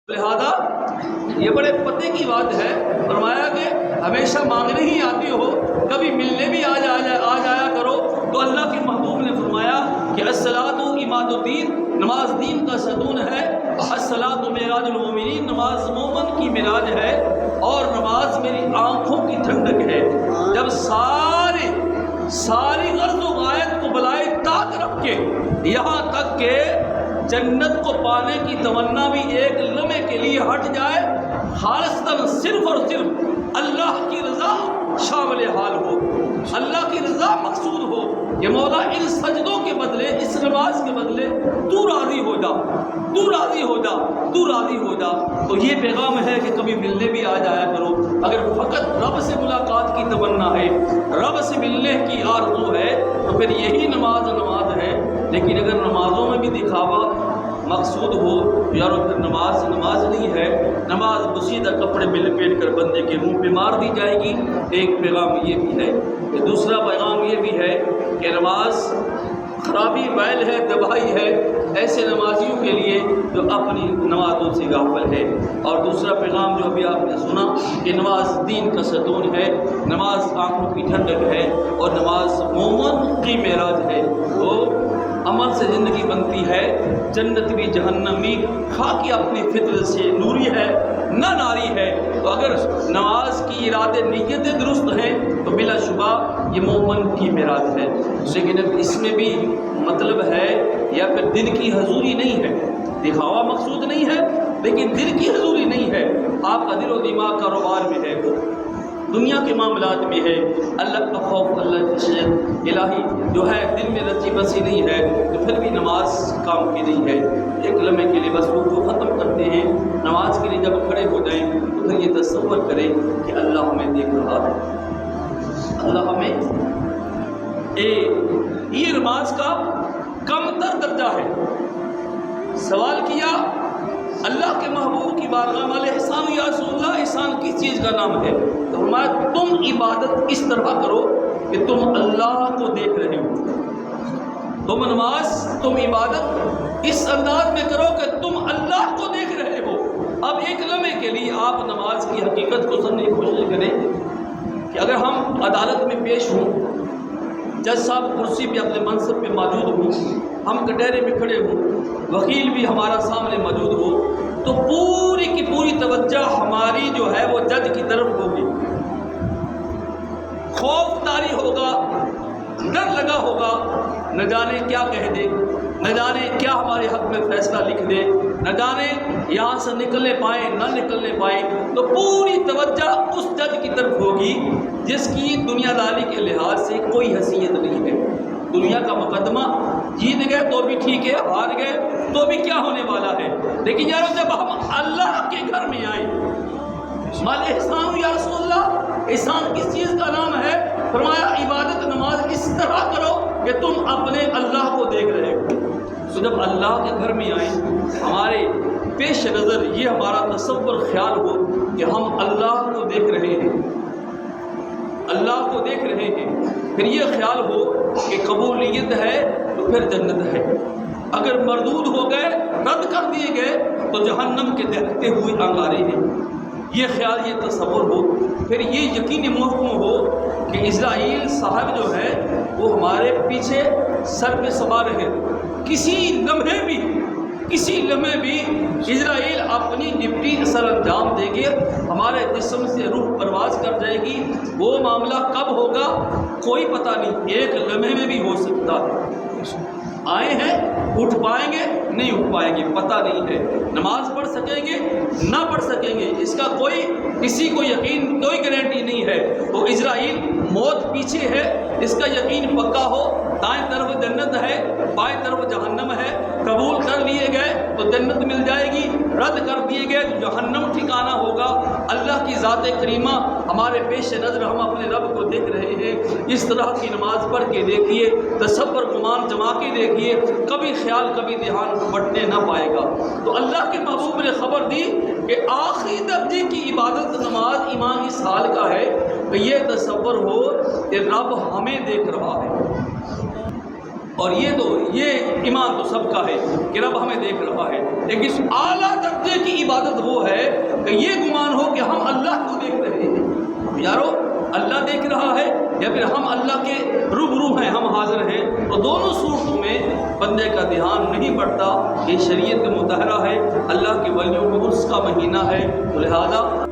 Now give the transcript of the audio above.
لہذا یہ بڑے پتے کی بات ہے، فرمایا کہ ہمیشہ مانگنے ہی آتی ہو، کبھی ملنے بھی آ جایا کرو۔ تو اللہ کے محبوب نے فرمایا کہ الصلاۃ عماد الدین، نماز دین کا ستون ہے، الصلاۃ معراج المومنین، نماز مومن کی معراج ہے، اور نماز میری آنکھوں کی ٹھنڈک ہے۔ جب ساری غرض و غایت کو بلائے طاق رکھ کے، یہاں تک کہ جنت کو پانے کی تمنا بھی ایک لمحے کے لیے ہٹ جائے، خالصتاً صرف اور صرف اللہ کی رضا شامل حال ہو، اللہ کی رضا مقصود ہو کہ مولا ان سجدوں کے بدلے، اس نماز کے بدلے تو راضی ہو جا، تو راضی ہو جا، تو راضی ہو جا۔ تو یہ پیغام ہے کہ کبھی ملنے بھی آ جایا کرو۔ اگر فقط رب سے ملاقات کی تمنا ہے، رب سے ملنے کی آرزو ہے، تو پھر یہی نماز ہے۔ لیکن اگر نمازوں میں بھی دکھاوا مقصود ہو، یار پھر نماز نہیں ہے، نماز بسیدہ کپڑے میں لپیٹ کر بندے کے منہ پہ مار دی جائے گی۔ ایک پیغام یہ بھی ہے کہ دوسرا پیغام یہ بھی ہے کہ نماز خرابی ویل ہے، تباہی ہے ایسے نمازیوں کے لیے جو اپنی نمازوں سے غافل ہے۔ اور دوسرا پیغام جو ابھی آپ نے سنا کہ نماز دین کا ستون ہے، نماز آنکھوں کی ٹھنڈک ہے، اور نماز مومن کی معراج ہے۔ وہ عمل سے زندگی بنتی ہے، جنت بھی جہنم بھی، خاکی اپنی فطرت سے نوری ہے نہ ناری ہے۔ تو اگر نماز کی ارادے نیتیں درست ہیں تو بلا شبہ یہ مومن کی معراج ہے۔ لیکن اس میں بھی مطلب ہے یا پھر دل کی حضوری نہیں ہے، دکھاوا مقصود نہیں ہے، لیکن دل کی حضوری نہیں ہے، آپ کا دل و دماغ کاروبار میں ہے، دنیا کے معاملات میں ہے، اللہ کا خوف، اللہ کی خشیت الہی جو ہے دل میں رچی بسی نہیں ہے، تو پھر بھی نماز کام کی نہیں ہے۔ ایک لمحے کے لیے بس رکوع ختم کرتے ہیں، نماز کے لیے جب کھڑے ہو جائیں تو پھر یہ تصور کریں کہ اللہ ہمیں دیکھ رہا ہے، اللہ ہمیں یہ نماز کا کم تر درجہ ہے۔ سوال کیا اللہ کے محبوب کی بارگاہ والے، احسان یا رسول اللہ، احسان کس چیز کا نام ہے؟ تو فرمایا تم عبادت اس طرح کرو کہ تم اللہ کو دیکھ رہے ہو، تم نماز، تم عبادت اس انداز میں کرو کہ تم اللہ کو دیکھ رہے ہو۔ اب ایک لمحے کے لیے آپ نماز کی حقیقت کو سمجھنے کی کوشش کریں کہ اگر ہم عدالت میں پیش ہوں، جج صاحب کرسی پہ اپنے منصب پہ موجود ہوں، ہم کٹہرے میں کھڑے ہوں، وکیل بھی ہمارا سامنے موجود ہو، تو پوری کی پوری توجہ ہماری جو ہے وہ جج کی طرف ہوگی، خوف طاری ہوگا، ڈر لگا ہوگا، نہ جانے کیا کہہ دے، نہ جانے کیا ہمارے حق میں فیصلہ لکھ دے، نہ جانے یہاں سے نکلنے پائیں نہ نکلنے پائیں۔ تو پوری توجہ اس جج کی طرف ہوگی جس کی دنیا داری کے لحاظ سے کوئی حیثیت نہیں ہے۔ دنیا کا مقدمہ جیت گئے تو بھی ٹھیک ہے، ہار گئے تو بھی کیا ہونے والا ہے، لیکن یار جب ہم اللہ کے گھر میں آئیں، مال احسان یا رسول اللہ، احسان کس چیز کا نام ہے؟ فرمایا عبادت نماز اس طرح کرو کہ تم اپنے اللہ کو دیکھ رہے ہو۔ تو جب اللہ کے گھر میں آئیں، ہمارے پیش نظر یہ ہمارا تصور خیال ہو کہ ہم اللہ کو دیکھ رہے ہیں، اللہ کو دیکھ رہے ہیں، پھر یہ خیال ہو کہ قبولیت ہے تو پھر جنت ہے، اگر مردود ہو گئے، رد کر دیے گئے تو جہنم کے دہتے ہوئے انگارے ہیں۔ یہ خیال، یہ تصور ہو، پھر یہ یقینی محکم ہو کہ اسرائیل صاحب جو ہے وہ ہمارے پیچھے سر پہ سوار ہے، کسی لمحے بھی اسرائیل اپنی ڈپٹی سر انجام دیں گے، ہمارے جسم سے روح پرواز کر جائے گی۔ وہ معاملہ کب ہوگا کوئی پتہ نہیں، ایک لمحے میں بھی ہو سکتا ہے۔ آئے ہیں، اٹھ پائیں گے نہیں اٹھ پائیں گے پتہ نہیں ہے، نماز پڑھ سکیں گے نہ پڑھ سکیں گے، اس کا کسی کو یقین، کوئی گارنٹی نہیں ہے۔ تو اسرائیل موت پیچھے ہے، اس کا یقین پکا ہو، دائیں طرف جنت ہے، بائیں طرف جہنم ہے، قبول کر لیے گئے تو جنت مل جائے گی، رد کر دیے گئے تو جہنم ٹھکانہ ہوگا۔ اللہ کی ذات کریمہ ہمارے پیش نظر، ہم اپنے رب کو دیکھ رہے ہیں۔ اس طرح کی نماز پڑھ کے دیکھیے، تصور گمان جما کے دیکھیے، کبھی خیال کبھی دھیان بٹنے نہ پائے گا۔ تو اللہ کے محبوب نے خبر دی کہ آخری درجے کی عبادت نماز ایمان اس حال کا ہے کہ یہ تصور ہو کہ رب ہمیں دیکھ رہا ہے، اور یہ ایمان تو سب کا ہے کہ رب ہمیں دیکھ رہا ہے، لیکن اس اعلیٰ درجے کی عبادت وہ ہے کہ یہ گمان ہو کہ ہم اللہ کو دیکھ رہے ہیں۔ یارو اللہ دیکھ رہا ہے یا پھر ہم اللہ کے روبرو ہیں، ہم حاضر ہیں، تو دونوں صورتوں میں بندے کا دھیان نہیں بڑھتا۔ یہ شریعت مطہرہ ہے، اللہ کے ولیوں کو اس کا مہینہ ہے، تو لہذا